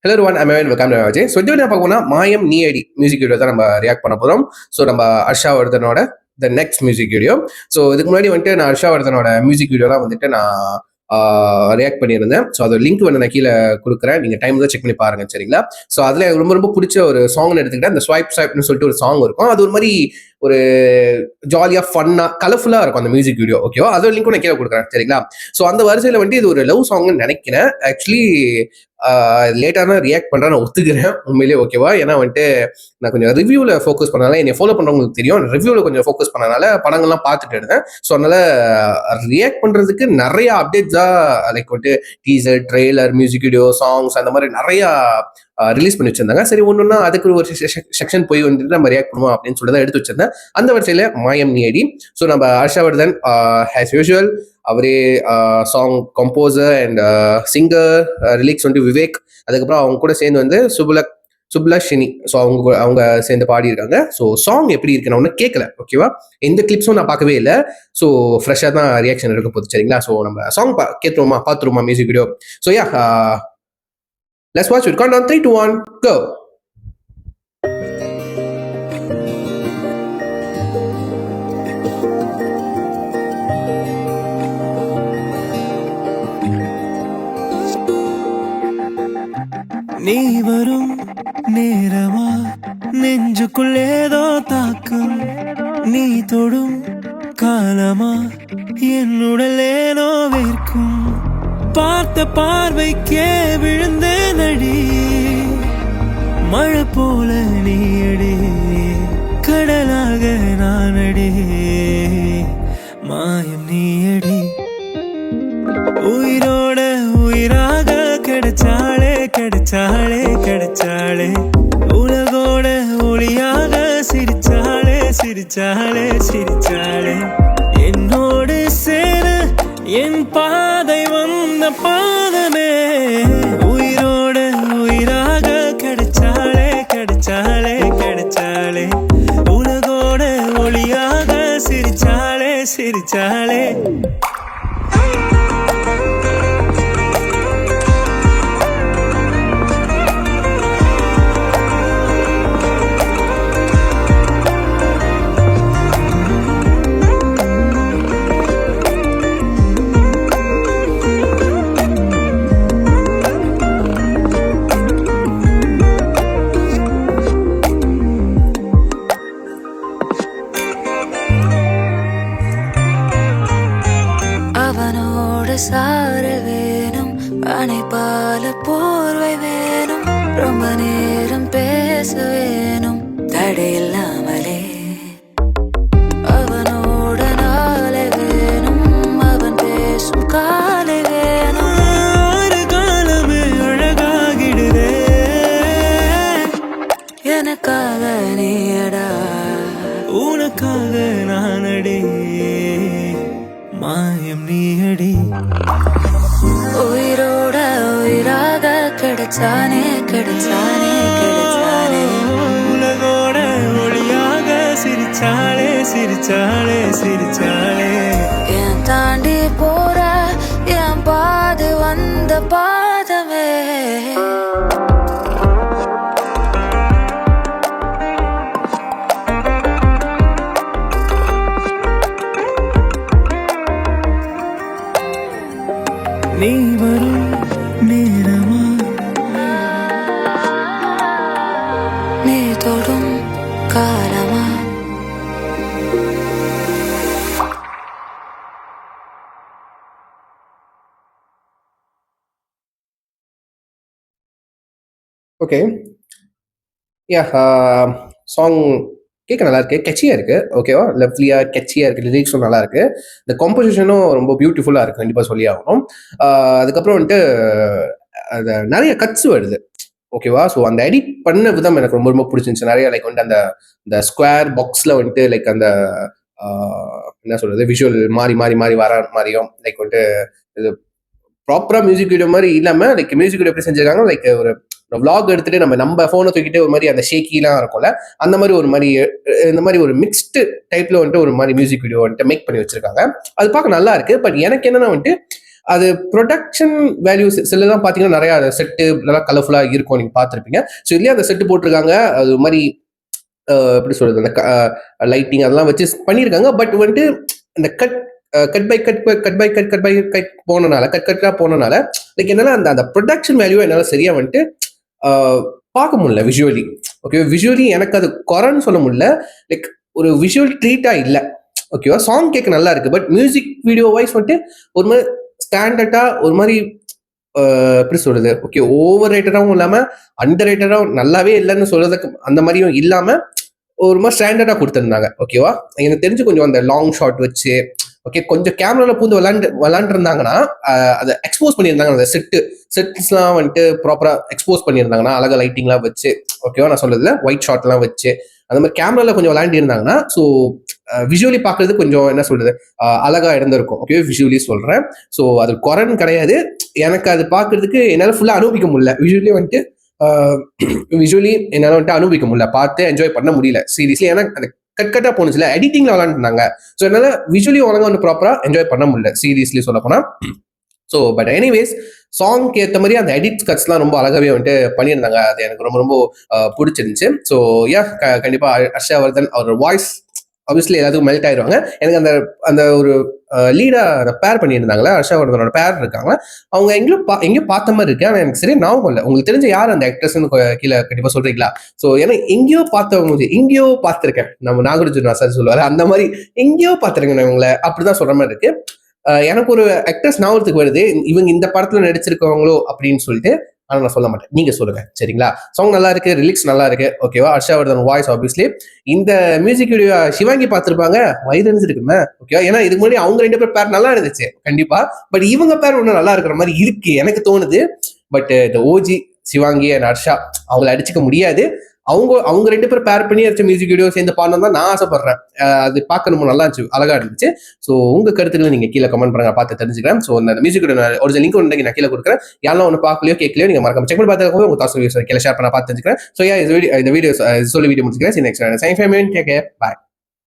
Hello ஒன் அமேவன் welcome to so இது என்ன பார்க்கணும்னா மாயம் நீ ஐடி மியூசிக் வீடியோ தான் நம்ம ரியாக்ட் பண்ண போகிறோம். ஸோ நம்ம ஹர்ஷாவர்தனோட the next music video. So இதுக்கு முன்னாடி வந்துட்டு நான் ஹர்ஷாவர்தனோட மியூசிக் வீடியோலாம் வந்துட்டு நான் ரியாக்ட் பண்ணியிருந்தேன். ஸோ அதோட லிங்க் வந்து நான் கீழே கொடுக்குறேன், நீங்கள் டைம் தான் செக் பண்ணி பாருங்க, சரிங்களா? ஸோ அதில் ரொம்ப ரொம்ப பிடிச்ச ஒரு சாங்னு எடுத்துக்கிட்டேன். அந்த ஸ்வைப்னு சொல்லிட்டு ஒரு சாங் இருக்கும். அது ஒரு மாதிரி ஒரு ஜாலியாக ஃபன்னாக கலர்ஃபுல்லாக இருக்கும் அந்த மியூசிக் வீடியோ. ஓகேவா? அதோட லிங்க்கும் நான் கீழே கொடுக்குறேன், சரிங்களா? ஸோ அந்த வரிசையில் வந்துட்டு இது ஒரு லவ் சாங்னு நினைக்கிறேன். ஆக்சுவலி லேட்டாக தான் ரியாக்ட் பண்ணுறேன், நான் ஒத்துக்கிறேன் உண்மையிலேயே. ஓகேவா? ஏன்னா வந்துட்டு நான் கொஞ்சம் ரிவ்யூவில் ஃபோக்கஸ் பண்ணனால, என்னை ஃபாலோ பண்ணுறவங்களுக்கு தெரியும், ரிவ்யூவில் கொஞ்சம் ஃபோக்கஸ் பண்ணனால படங்கள்லாம் பார்த்துட்டு இருந்தேன். ஸோ அதனால ரியாக்ட் பண்ணுறதுக்கு நிறைய அப்டேட்ஸாக லைக் வந்துட்டு teaser, trailer, music video, songs அந்த மாதிரி நிறையா ரிலீஸ் பண்ணி வச்சிருந்தாங்க. சரி, ஒன்றுன்னா அதுக்கு ஒரு செக்ஷன் போய் வந்துட்டு நம்ம ரியாக்ட் பண்ணுவோம் அப்படின்னு சொல்லி தான் எடுத்து வச்சிருந்தேன். அந்த வரிசையில் மாயம் நீ ஐடி. ஸோ நம்ம ஹர்ஷவர்தன் ஆஸ் யூஷுவல் அவரே song composer and singer, release வந்து விவேக், அதுக்கப்புறம் அவங்க கூட சேர்ந்து வந்து சுப்லஷினி. ஸோ அவங்க சேர்ந்து பாடியிருக்காங்க. ஸோ சாங் எப்படி இருக்கு நான் ஒன்றும் கேட்கல, ஓகேவா? எந்த கிளிப்ஸும் நான் பார்க்கவே இல்லை. ஸோ ஃப்ரெஷ்ஷாக தான் ரியாக்ஷன் எடுக்க போகுது, சரிங்களா? ஸோ நம்ம சாங் கேட்டுருவோமா, பார்த்துருவோமா music video? So yeah, let's watch it. Count down 3, 2, 1, go. நீ வரும் நேரமா நெஞ்சுக்குள்ளேதோ தாக்கும், நீ தொடும் காலமா என்னுடலேனோ வேர்க்கும், பார்த்த பார்வைக்கே விழுந்த நடி, மழை போல நீயடி, கடலாக நானடி, மாயம் நீயடி, உயிரோட உயிராக கிடைச்சாளே கிடைச்சாளே கிடைச்சாளே, உலகோட ஒளியாக சிரிச்சாளே சிரிச்சாளே சிரிச்சாளே, என்னோடு சேர என் பாதை வந்த பாதமே, உயிரோட உயிராக கிடைச்சாளே கிடைச்சாளே கிடைச்சாளே, உலகோட ஒளியாக சிரிச்சாளே சிரிச்சாளே. சாரல் வேணும், அணைப்பால போர்வை வேணும், ரொம்ப நேரம் பேச வேணும் தடையில்லாமலே, அவனோட நாளை வேணும், அவன் பேசும் காலை வேணும், ஒரு காலமே அழகாகிடுதே எனக்காக நீடா, உனக்காக நானடி, மாயம் நீயடி, உயிரோட உயிராக கிடைச்சானே கிடைச்சானே கிடைச்சானே, உலகோட ஒளியாக சிரிச்சாளே சிரிச்சாளே சிரிச்சாளே, என் தாண்டி போற என் பாது வந்த பாதமே, நீ வரும் நேரமா நீ தொடும் காலமா. ஓகே, யா, சாங் கேட்க நல்லா இருக்கு, கெச்சியா இருக்கு. ஓகேவா? லவ்லியா கெச்சியா இருக்கு, லிரிக்ஸும் நல்லா இருக்கு, இந்த காம்போசிஷனும் ரொம்ப பியூட்டிஃபுல்லா இருக்கு, கண்டிப்பா சொல்லி ஆகணும். அதுக்கப்புறம் வந்துட்டு அது நிறைய கட்ஸ் வருது, ஓகேவா? ஸோ அந்த எடிட் பண்ண விதம் எனக்கு ரொம்ப ரொம்ப பிடிச்சிருந்துச்சு. நிறைய லைக் வந்துட்டு அந்த ஸ்கொயர் பாக்ஸ்ல வந்துட்டு லைக் அந்த என்ன சொல்றது, விஷுவல் மாறி மாறி மாறி வர மாதிரியும், லைக் வந்துட்டு இது ப்ராப்பரா மியூசிக் வீடியோ மாதிரி இல்லாம லைக் மியூசிக் வீடியோ எப்படி செஞ்சிருக்காங்க, லைக் ஒரு விளாக் எடுத்துட்டு நம்ம போனை தூக்கிட்டு ஒரு மாதிரி அந்த ஷேக்கிலாம் இருக்கும்ல, அந்த மாதிரி ஒரு மாதிரி இந்த மாதிரி ஒரு மிக்ஸ்டு டைப்ல வந்துட்டு ஒரு மாதிரி மியூசிக் வீடியோ வந்துட்டு மேக் பண்ணி வச்சிருக்காங்க. அது பார்க்க நல்லா இருக்கு. பட் எனக்கு என்னன்னா வந்துட்டு அது ப்ரொடக்ஷன் வேல்யூஸ் சிலதான் பார்த்தீங்கன்னா நிறைய செட்டு நல்லா கலர்ஃபுல்லாக இருக்கும், நீங்கள் பார்த்துருப்பீங்க. ஸோ இதுலேயே அந்த செட்டு போட்டிருக்காங்க, அது மாதிரி எப்படி சொல்றது, அந்த லைட்டிங் அதெல்லாம் வச்சு பண்ணியிருக்காங்க. பட் வந்துட்டு இந்த cut by cut cut by cut cut by cut போனனால கட்டா போனனால லைக் என்னால அந்த அந்த ப்ரொடக்ஷன் வேல்யூ என்னால சரியா வந்துட்டு பார்க்க முடியல விஷுவலி. ஓகே, விஷுவலி எனக்கு அது குறைன்னு சொல்ல முடியல, லைக் ஒரு விஷுவல் ட்ரீட்டா இல்லை. ஓகேவா, சாங் கேட்க நல்லா இருக்கு, பட் மியூசிக் வீடியோ வைஸ் வந்துட்டு ஒரு மாதிரி ஸ்டாண்டர்டா ஒரு மாதிரி எப்படி சொல்றது, ஓகே ஓவர் ரேட்டடாகவும் இல்லாம அண்டர் ரேட்டடாகவும் நல்லாவே இல்லைன்னு சொல்றதுக்கு அந்த மாதிரியும் இல்லாம ஒரு மாதிரி ஸ்டாண்டர்டா கொடுத்துருந்தாங்க. ஓகேவா, எனக்கு தெரிஞ்சு கொஞ்சம் அந்த லாங் ஷாட் வச்சு ஓகே கொஞ்சம் கேமரால பூந்து விளாண்டுருந்தாங்கன்னா அதை எக்ஸ்போஸ் பண்ணியிருந்தாங்க, அந்த செட்ஸ்லாம் வந்துட்டு ப்ராப்பரா எக்ஸ்போஸ் பண்ணியிருந்தாங்கன்னா அழகா லைட்டிங்லாம் வச்சு, ஓகேவா நான் சொல்றதுல ஒயிட் ஷாட்லாம் வச்சு அந்த மாதிரி கேமரால கொஞ்சம் விளாண்டி இருந்தாங்கன்னா ஸோ விஷுவலி பார்க்கறது கொஞ்சம் என்ன சொல்றது அழகா இருந்திருக்கும். ஓகே, விஷுவலி சொல்றேன். ஸோ அது குறைன்னு கிடையாது, எனக்கு அது பார்க்கறதுக்கு என்னால் ஃபுல்லாக அனுபவிக்க முடியல. விஷுவலி வந்துட்டு என்னால் வந்துட்டு அனுபவிக்க முடியல, பார்த்து என்ஜாய் பண்ண முடியல சீரியஸ்லி. ஏன்னா அந்த கட்டா போனுச்சுல, எடிட்டிங்ல விளாண்டுனாங்க. ஸோ என்னால் விஷுவலி ஒழுங்கா வந்து ப்ராப்பரா என்ஜாய் பண்ண முடியல சீரியஸ்லி சொல்ல போனா. ஸோ பட் எனிவேஸ் சாங்க்கு ஏற்ற மாதிரி அந்த எடிட் கட்ஸ்லாம் ரொம்ப அழகாவே வந்துட்டு பண்ணியிருந்தாங்க, அது எனக்கு ரொம்ப ரொம்ப பிடிச்சிருந்துச்சு. ஸோ யா கண்டிப்பா ஹர்ஷவர்தன் அவர் வாய்ஸ் ஆப்வியஸ்லி எல்லாத்துக்கும் மெல்ட் ஆயிடுவாங்க. எனக்கு அந்த அந்த ஒரு லீடா அந்த பேர் பண்ணியிருந்தாங்களா, ஹர்ஷவர்தனோட பேர் இருக்காங்க, அவங்க எங்கேயோ பார்த்த மாதிரி இருக்கு, ஆனால் எனக்கு சரி ஞாபகம் இல்லை. உங்களுக்கு தெரிஞ்ச யார் அந்த ஆக்ட்ரஸ்ன்னு கீழே கண்டிப்பா சொல்றீங்களா? ஸோ ஏன்னா எங்கேயோ பார்த்தவங்க, எங்கேயோ பார்த்துருக்கேன், நம்ம நாகார்ஜுனா சார் சொல்லுவாரு அந்த மாதிரி எங்கேயோ பார்த்துருக்கேன் நான் இவங்களை, அப்படிதான் சொல்ற மாதிரி இருக்கு. எனக்கு ஒரு ஆக்ட்ரஸ் ஞாபகத்துக்கு வருது, இவங்க இந்த படத்துல நடிச்சிருக்கவங்களோ அப்படின்னு சொல்லிட்டு, ஆனா நான் சொல்ல மாட்டேன், நீங்க சொல்லுங்க சரிங்களா. சாங் நல்லா இருக்கு, ரிலிக்ஸ் நல்லா இருக்கு, ஓகேவா. Harshvardhan voice obviously. இந்த மியூசிக் வீடியோ சிவாங்கி பார்த்திருப்பாங்க, வைரன்ஸ் இருக்குமே, ஓகேவா. ஏன்னா இதுக்கு முன்னாடி அவங்க 2 பேர் பேர் நல்லா இருந்துச்சு கண்டிப்பா, பட் இவங்க பேர் ஒன்றும் நல்லா இருக்கிற மாதிரி இருக்கு எனக்கு தோணுது. பட் இந்த ஓஜி சிவாங்கி அண்ட் ஹர்ஷா அவங்களை அடிச்சுக்க முடியாது. அவங்க 2 பேர் பேர் பண்ணி அடிச்ச மியூசிக் வீடியோ சேர்ந்து பாடணும் தான் நான் ஆசைப்படுறேன். அது பார்க்கணும், நல்லா இருந்துச்சு, அழகா இருந்துச்சு. ஸோ உங்க கருத்துக்களை நீங்க கீழே கமெண்ட் பண்ணுங்க, பார்த்து தெரிஞ்சுக்கிறேன். ஸோ அந்த மியூசிக் வீடியோ ஒரு லிங்க் ஒன்று நான் கீழே கொடுக்குறேன், யாரெல்லாம் ஒன்று பார்க்கலையோ கேட்கலையோ நீங்க மறக்காம செக் பண்ணி பார்த்து உங்க தாஸ் கீழே ஷேர் பண்ண பார்த்து தெரிஞ்சுக்கிறேன். ஸோ இந்த வீடியோ சொல்லி வீடியோ முடிச்சுக்கிறேன். நெக்ஸ்ட் பாய்.